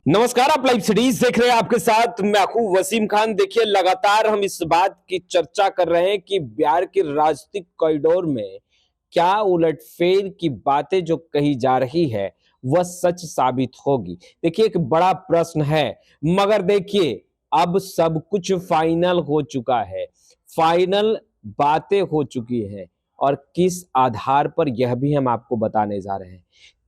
नमस्कार, आप live cities देख रहे हैं। आपके साथ मैं हूं वसीम खान। देखिए, लगातार हम इस बात की चर्चा कर रहे हैं कि बिहार के राजनीतिक कॉरिडोर में क्या उलटफेर की बातें जो कही जा रही है वह सच साबित होगी। देखिए, एक बड़ा प्रश्न है, मगर देखिए अब सब कुछ फाइनल हो चुका है। फाइनल बातें हो चुकी है और किस आधार पर यह भी हम आपको बताने जा रहे हैं।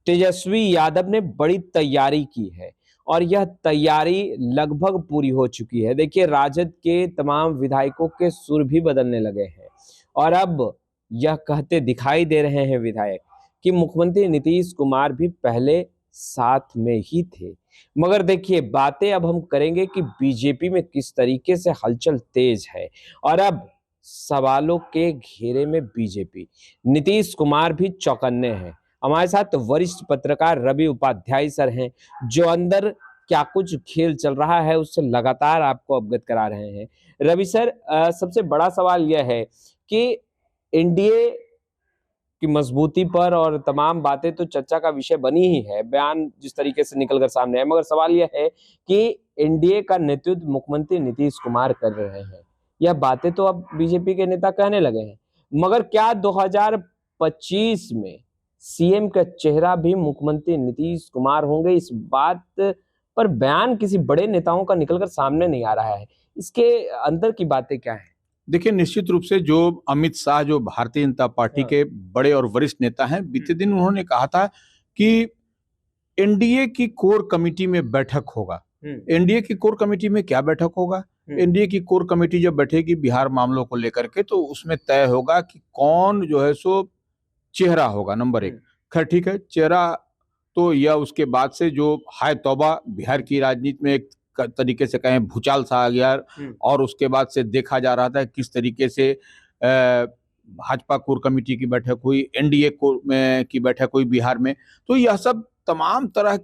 तेजस्वी यादव ने बड़ी तैयारी की है और यह तैयारी लगभग पूरी हो चुकी है। देखिए, राजद के तमाम विधायकों के सुर भी बदलने लगे हैं और अब यह कहते दिखाई दे रहे हैं विधायक कि मुख्यमंत्री नीतीश कुमार भी पहले साथ में ही थे। मगर देखिए, बातें अब हम करेंगे कि बीजेपी में किस तरीके से हलचल तेज है और अब सवालों के घेरे में बीजेपी, नीतीश कुमार भी चौकन्ने हैं। हमारे साथ वरिष्ठ पत्रकार रवि उपाध्याय सर हैं, जो अंदर क्या कुछ खेल चल रहा है उससे लगातार आपको अवगत करा रहे हैं। रवि सर, सबसे बड़ा सवाल यह है कि एनडीए की मजबूती पर और तमाम बातें तो चर्चा का विषय बनी ही है, बयान जिस तरीके से निकलकर सामने है, मगर सवाल यह है कि एनडीए का नेतृत्व मुख्यमंत्री नीतीश कुमार कर रहे हैं। यह बातें तो अब बीजेपी के नेता कहने लगे हैं, मगर क्या 2025 में सीएम का चेहरा भी मुख्यमंत्री नीतीश कुमार होंगे? इस बात पर बयान किसी बड़े नेताओं का निकलकर सामने नहीं आ रहा है। इसके अंदर की बातें क्या है? देखिए, निश्चित रूप से जो अमित शाह जो भारतीय जनता पार्टी के बड़े और वरिष्ठ नेता हैं, बीते दिन उन्होंने कहा था कि एनडीए की कोर कमेटी में बैठक होगा। एनडीए की कोर कमेटी में क्या बैठक होगा? एनडीए की कोर कमेटी जब बैठेगी बिहार मामलों को लेकर के, तो उसमें तय होगा कि कौन जो है सो चेहरा होगा नंबर एक। खैर ठीक है, चेहरा तो यह उसके बाद से जो हाय तौबा बिहार की राजनीति में एक तरीके से कहें भूचाल सा आ गया और उसके बाद से देखा जा रहा था किस तरीके से भाजपा कोर कमेटी की बैठक हुई, एनडीए कोर में की बैठक हुई बिहार में। तो यह सब तमाम तरह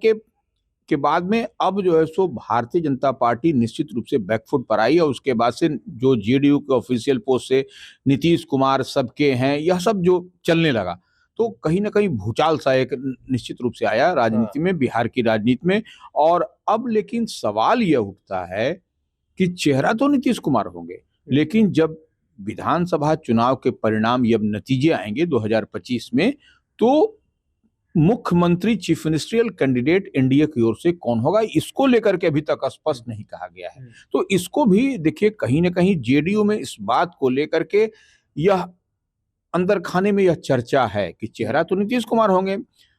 के बाद में अब जो है सो भारतीय जनता पार्टी निश्चित रूप से बैकफुट पर आई और उसके बाद से जो जेडीयू के ऑफिशियल पोस्ट से नीतीश कुमार सबके हैं, यह सब जो चलने लगा, तो कहीं ना कहीं भूचाल सा एक निश्चित रूप से आया राजनीति में, बिहार की राजनीति में। और अब लेकिन सवाल यह उठता है कि चेहरा तो नीतीश कुमार होंगे, लेकिन जब विधानसभा चुनाव के परिणाम जब नतीजे आएंगे 2025 में, तो मुख्यमंत्री चीफ मिनिस्ट्रियल कैंडिडेट एनडीए की ओर से कौन होगा, इसको लेकर के अभी तक स्पष्ट नहीं कहा गया है। तो इसको भी देखिए, कहीं ना कहीं जेडीयू में इस बात को लेकर के यह अंदर खाने में यह चर्चा है कि चेहरा तो नीतीश कुमार होंगे,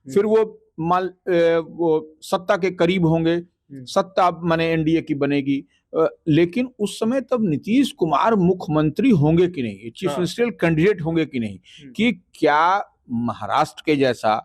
फिर वो सत्ता के करीब होंगे, सत्ता माने एनडीए की बनेगी, लेकिन उस समय तब नीतीश कुमार मुख्यमंत्री होंगे कि नहीं, चीफ मिनिस्ट्रियल कैंडिडेट होंगे कि नहीं, कि क्या महाराष्ट्र के जैसा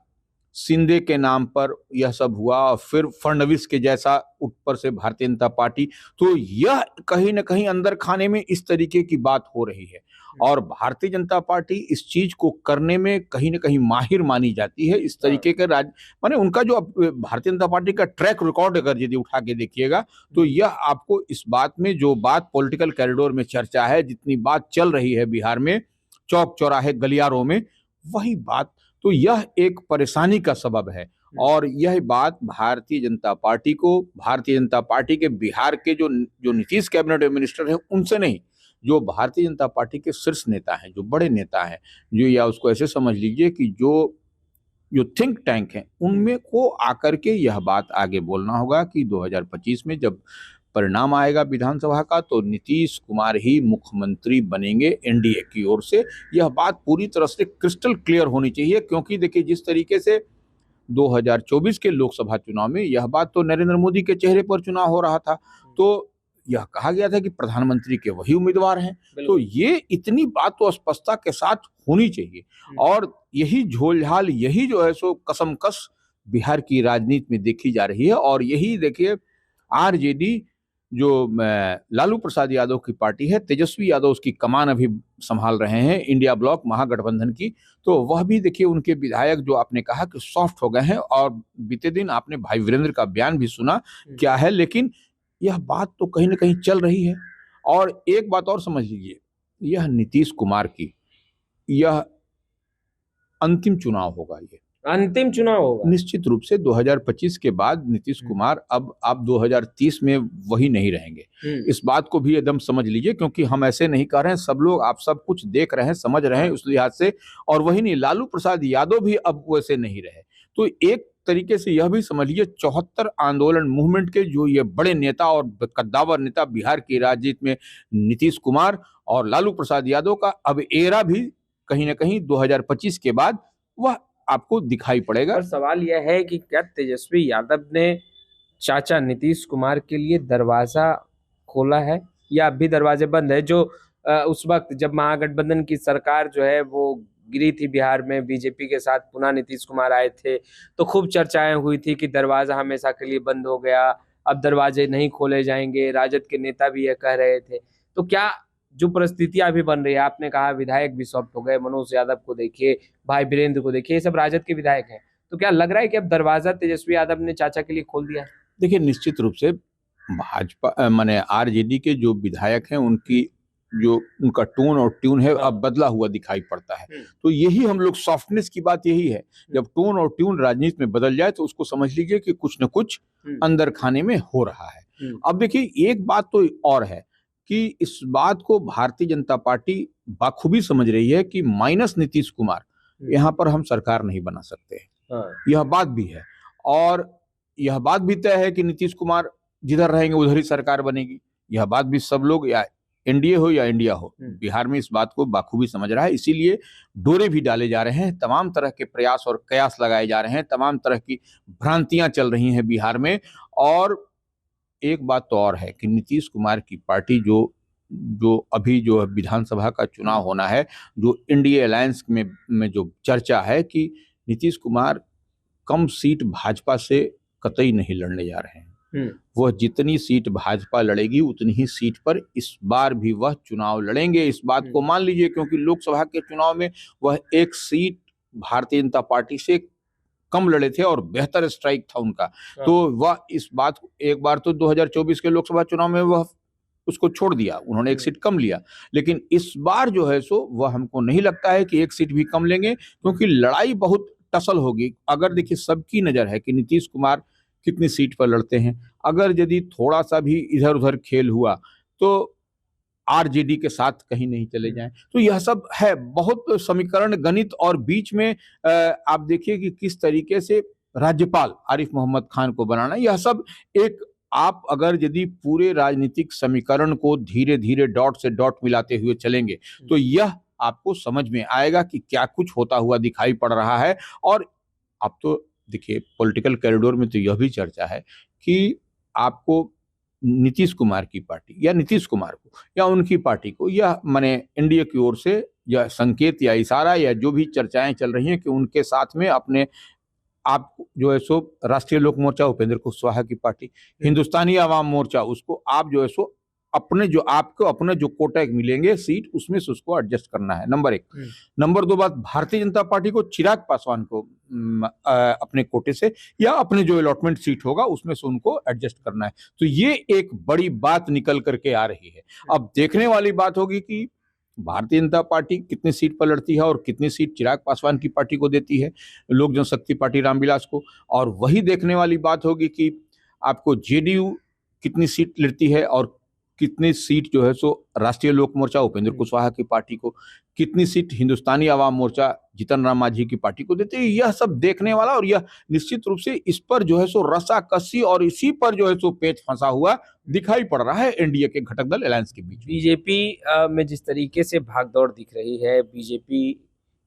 शिंदे के नाम पर यह सब हुआ और फिर फडणवीस के जैसा ऊपर से भारतीय जनता पार्टी, तो यह कहीं ना कहीं अंदर खाने में इस तरीके की बात हो रही है। और भारतीय जनता पार्टी इस चीज को करने में कहीं ना कहीं माहिर मानी जाती है। इस तरीके के माने उनका जो भारतीय जनता पार्टी का ट्रैक रिकॉर्ड अगर यदि उठा के देखिएगा, तो यह आपको इस बात में जो बात पॉलिटिकल कॉरिडोर में चर्चा है, जितनी बात चल रही है बिहार में चौक चौराहे गलियारों में, वही बात, तो यह एक परेशानी का सबब है। और यह बात भारतीय जनता पार्टी को, भारतीय जनता पार्टी के बिहार के जो नीतीश कैबिनेट मिनिस्टर हैं उनसे नहीं, जो भारतीय जनता पार्टी के शीर्ष नेता हैं, जो बड़े नेता हैं, जो या उसको ऐसे समझ लीजिए कि जो थिंक टैंक हैं, उनमें को आकर के यह बात आगे बोलना होगा कि 2025 में जब परिणाम आएगा विधानसभा का, तो नीतीश कुमार ही मुख्यमंत्री बनेंगे एनडीए की ओर से। यह बात पूरी तरह से क्रिस्टल क्लियर होनी चाहिए, क्योंकि देखिए जिस तरीके से 2024 के लोकसभा चुनाव में यह बात तो नरेंद्र मोदी के चेहरे पर चुनाव हो रहा था, तो यह कहा गया था कि प्रधानमंत्री के वही उम्मीदवार हैं। तो ये इतनी बात तो स्पष्टता के साथ होनी चाहिए। और यही झोलझाल, यही जो है सो कसमकस बिहार की राजनीति में देखी जा रही है। और यही देखिए, आरजेडी जो लालू प्रसाद यादव की पार्टी है, तेजस्वी यादव उसकी कमान अभी संभाल रहे हैं, इंडिया ब्लॉक महागठबंधन की, तो वह भी देखिए उनके विधायक जो आपने कहा कि सॉफ्ट हो गए हैं। और बीते दिन आपने भाई वीरेंद्र का बयान भी सुना क्या है, लेकिन यह बात तो कहीं ना कहीं चल रही है। और एक बात और समझ लीजिए, यह नीतीश कुमार की यह अंतिम चुनाव होगा। ये अंतिम चुनाव होगा। निश्चित रूप से 2025 के बाद नीतीश कुमार अब 2030 में वही नहीं रहेंगे। इस बात को भी एकदम समझ लीजिए, क्योंकि हम ऐसे नहीं कर रहे हैं, सब लोग आप सब कुछ देख रहे हैं, समझ रहे हैं उस लिहाज से। और वही नहीं, लालू प्रसाद यादव भी अब वैसे नहीं रहे। तो एक तरीके से यह भी समझ लीजिए 74 आंदोलन मूवमेंट के जो ये बड़े नेता और कद्दावर नेता बिहार की राजनीति में नीतीश कुमार और लालू प्रसाद यादव का अब एरा भी कहीं ना कहीं 2025 के बाद वह आपको दिखाई पड़ेगा। और सवाल यह है कि क्या तेजस्वी यादव ने चाचा नीतीश कुमार के लिए दरवाजा खोला है या अब भी दरवाजे बंद है? जो उस वक्त जब महागठबंधन की सरकार जो है वो गिरी थी बिहार में, बीजेपी के साथ पुनः नीतीश कुमार आए थे, तो खूब चर्चाएं हुई थी कि दरवाजा हमेशा के लिए बंद हो गया, अब दरवाजे नहीं खोले जाएंगे। राजद के नेता भी यह कह रहे थे। तो क्या जो परिस्थितियां अभी बन रही है, आपने कहा विधायक भी सॉफ्ट हो गए, मनोज यादव को देखिए, भाई वीरेंद्र को देखिए, ये सब राजद के विधायक हैं, तो क्या लग रहा है कि अब दरवाजा तेजस्वी यादव ने चाचा के लिए खोल दिया? देखिए, निश्चित रूप से भाजपा माने आरजेडी के जो विधायक हैं उनकी जो उनका टोन और ट्यून है अब बदला हुआ दिखाई पड़ता है। तो यही हम लोग सॉफ्टनेस की बात यही है, जब टोन और ट्यून राजनीति में बदल जाए तो उसको समझ लीजिए कि कुछ न कुछ अंदर खाने में हो रहा है। अब देखिए, एक बात तो और है कि इस बात को भारतीय जनता पार्टी बाखूबी समझ रही है कि माइनस नीतीश कुमार यहाँ पर हम सरकार नहीं बना सकते। यह बात भी है, और यह बात भी तय है कि नीतीश कुमार जिधर रहेंगे उधर ही सरकार बनेगी। यह बात भी सब लोग, या एनडीए हो या इंडिया हो, बिहार में इस बात को बाखूबी समझ रहा है। इसीलिए डोरे भी डाले जा रहे हैं, तमाम तरह के प्रयास और कयास लगाए जा रहे हैं, तमाम तरह की भ्रांतियां चल रही हैं बिहार में। और एक बात तो और है कि नीतीश कुमार की पार्टी जो अभी जो विधानसभा का चुनाव होना है, जो इंडिया अलायंस में जो चर्चा है कि नीतीश कुमार कम सीट भाजपा से कतई नहीं लड़ने जा रहे हैं। वह जितनी सीट भाजपा लड़ेगी उतनी ही सीट पर इस बार भी वह चुनाव लड़ेंगे। इस बात को मान लीजिए, क्योंकि लोकसभा के चुनाव में वह एक सीट भारतीय जनता पार्टी से कम लड़े थे और बेहतर स्ट्राइक था उनका। तो वह इस बात को, एक बार तो 2024 के लोकसभा चुनाव में वह उसको छोड़ दिया, उन्होंने एक सीट कम लिया, लेकिन इस बार जो है सो वह हमको नहीं लगता है कि एक सीट भी कम लेंगे, क्योंकि लड़ाई बहुत टसल होगी। अगर देखिए, सबकी नजर है कि नीतीश कुमार कितनी सीट पर लड़ते हैं। अगर यदि थोड़ा सा भी इधर उधर खेल हुआ तो आरजेडी के साथ कहीं नहीं चले जाएं। तो यह सब है बहुत समीकरण, गणित, और बीच में आप देखिए कि किस तरीके से राज्यपाल आरिफ मोहम्मद खान को बनाना, यह सब एक, आप अगर यदि पूरे राजनीतिक समीकरण को धीरे धीरे डॉट से डॉट मिलाते हुए चलेंगे तो यह आपको समझ में आएगा कि क्या कुछ होता हुआ दिखाई पड़ रहा है। और अब तो देखिए, पॉलिटिकल कॉरिडोर में तो यह भी चर्चा है कि आपको नीतीश कुमार की पार्टी या नीतीश कुमार को या उनकी पार्टी को, या माने एनडीए की ओर से या संकेत या इशारा या जो भी चर्चाएं चल रही हैं कि उनके साथ में अपने आप जो है सो राष्ट्रीय लोक मोर्चा उपेंद्र कुशवाहा की पार्टी, हिंदुस्तानी आवाम मोर्चा, उसको आप जो है सो अपने जो आपको अपने जो कोटा मिलेंगे सीट उसमें से उसको एडजस्ट करना है, नंबर एक। नंबर दो बात, भारतीय जनता पार्टी को चिराग पासवान को अपने कोटे से या अपने जो अलॉटमेंट सीट होगा उसमें से उनको एडजस्ट करना है। तो ये एक बड़ी बात निकल करके आ रही है। अब देखने वाली बात होगी कि भारतीय जनता पार्टी कितनी सीट पर लड़ती है और कितनी सीट चिराग पासवान की पार्टी को देती है, लोक जनशक्ति पार्टी रामविलास को। और वही देखने वाली बात होगी कि आपको जेडीयू कितनी सीट लड़ती है और कितनी सीट जो है सो राष्ट्रीय लोक मोर्चा उपेंद्र कुशवाहा की पार्टी को, कितनी सीट हिंदुस्तानी आवाम मोर्चा जीतन राम मांझी की पार्टी को देते हैं। यह सब देखने वाला, और यह निश्चित रूप से इस पर जो है सो रस्साकसी और इसी पर जो है सो पेच फंसा हुआ दिखाई पड़ रहा है एनडीए के घटक दल अलायंस के बीच। बीजेपी में जिस तरीके से भागदौड़ दिख रही है, बीजेपी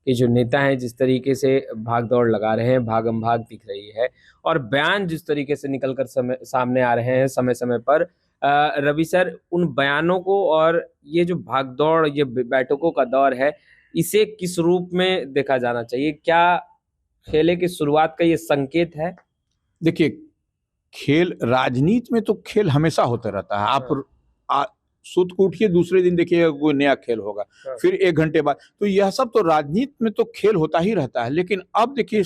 के जो नेता हैं जिस तरीके से भागदौड़ लगा रहे हैं, भागम भाग दिख रही है, और बयान जिस तरीके से निकलकर सामने आ रहे हैं समय समय पर, रवि सर, उन बयानों को और ये जो भागदौड़, ये बैठकों का दौर है, इसे किस रूप में देखा जाना चाहिए? क्या खेले की शुरुआत का ये संकेत है? देखिए, खेल राजनीति में तो खेल हमेशा होता रहता है। आप सुत को उठिए, दूसरे दिन देखिए कोई नया खेल होगा, फिर 1 घंटे बाद। तो यह सब तो राजनीति में तो खेल होता ही रहता है। लेकिन अब देखिए,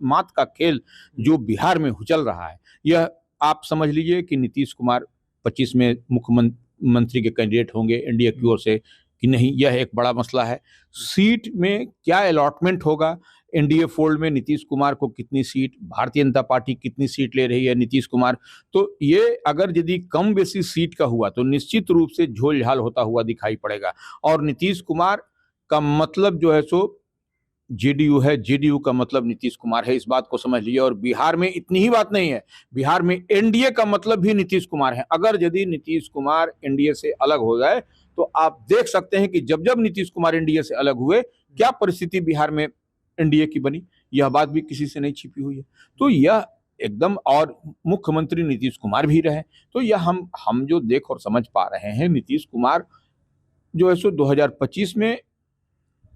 मात का खेल जो बिहार में उछल रहा है, यह आप समझ लीजिए कि नीतीश कुमार 25 में मुख्यमंत्री के कैंडिडेट होंगे एनडीए की ओर से कि नहीं, यह एक बड़ा मसला है। सीट में क्या अलॉटमेंट होगा, एनडीए फोल्ड में नीतीश कुमार को कितनी सीट, भारतीय जनता पार्टी कितनी सीट ले रही है, नीतीश कुमार, तो ये अगर यदि कम बेसी सीट का हुआ तो निश्चित रूप से झोल-झाल होता हुआ दिखाई पड़ेगा। और नीतीश कुमार का मतलब जो है सो जेडीयू है, जेडीयू का मतलब नीतीश कुमार है, इस बात को समझ लीजिए। और बिहार में इतनी ही बात नहीं है, बिहार में एनडीए का मतलब भी नीतीश कुमार है। अगर यदि नीतीश कुमार एनडीए से अलग हो जाए तो आप देख सकते हैं कि जब जब नीतीश कुमार एनडीए से अलग हुए क्या परिस्थिति बिहार में एनडीए की बनी, यह बात भी किसी से नहीं छिपी हुई है। तो यह एकदम, और मुख्यमंत्री नीतीश कुमार भी रहे, तो यह हम जो देख और समझ पा रहे हैं, नीतीश कुमार जो है सो 2025 में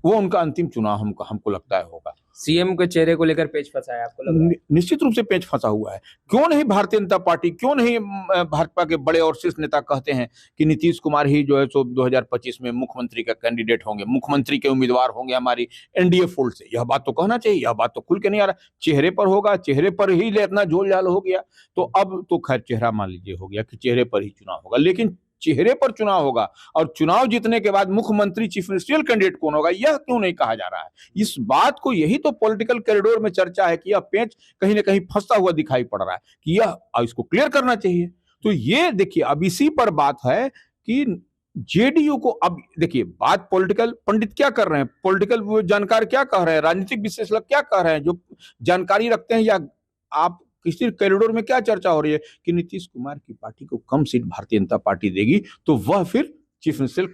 वो उनका अंतिम चुनाव हमको लगता है होगा। सीएम के चेहरे को लेकर पेच फंसा है आपको लग रहा है? निश्चित रूप से पेच फंसा हुआ है। क्यों नहीं भारतीय जनता पार्टी, क्यों नहीं भाजपा के बड़े और शीर्ष नेता कहते हैं कि नीतीश कुमार ही जो है सो 2025 में मुख्यमंत्री का कैंडिडेट होंगे, मुख्यमंत्री के उम्मीदवार होंगे हमारी एनडीए फोल्ड से। यह बात तो कहना चाहिए, यह बात तो खुल के नहीं आ रहा। चेहरे पर होगा, चेहरे पर ही इतना झोल झाल हो गया, तो अब तो खैर चेहरा मान लीजिए हो गया कि चेहरे पर ही चुनाव होगा, लेकिन चेहरे पर चुनाव होगा और चुनाव जीतने के बाद मुख्यमंत्री चीफ मिनिस्टरियल कैंडिडेट कौन होगा, यह क्यों नहीं कहा जा रहा है? इस बात को, यही तो पॉलिटिकल कॉरिडोर में चर्चा है कि यह पेंच कहीं ना कहीं फंसा हुआ दिखाई पड़ रहा है कि यह इसको क्लियर करना चाहिए। तो ये देखिए, अब इसी पर बात है कि जेडीयू को, अब देखिए बात पॉलिटिकल पंडित क्या कर रहे हैं, पॉलिटिकल जानकार क्या कह रहे हैं, राजनीतिक विश्लेषक क्या कह रहे हैं, जो जानकारी रखते हैं, या आप किसी कॉरिडोर में क्या चर्चा हो रही है कि नीतीश कुमार की पार्टी को कम सीट भारतीय जनता पार्टी देगी तो वह फिर चीफ मिनिस्टर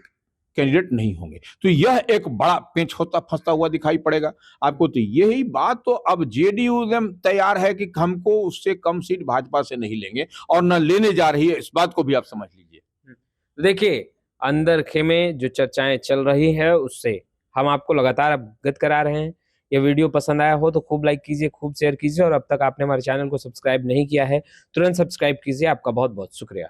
कैंडिडेट नहीं होंगे। तो यह एक बड़ा पेंच होता फंसता हुआ दिखाई पड़ेगा आपको। तो यही बात, तो अब जेडीयू तैयार है कि हमको उससे कम सीट भाजपा से नहीं लेंगे और न लेने जा रही है, इस बात को भी आप समझ लीजिए। देखिए, अंदर खेमे जो चर्चाएं चल रही है उससे हम आपको लगातार अवगत करा रहे हैं। ये वीडियो पसंद आया हो तो खूब लाइक कीजिए, खूब शेयर कीजिए, और अब तक आपने हमारे चैनल को सब्सक्राइब नहीं किया है तुरंत सब्सक्राइब कीजिए। आपका बहुत बहुत शुक्रिया।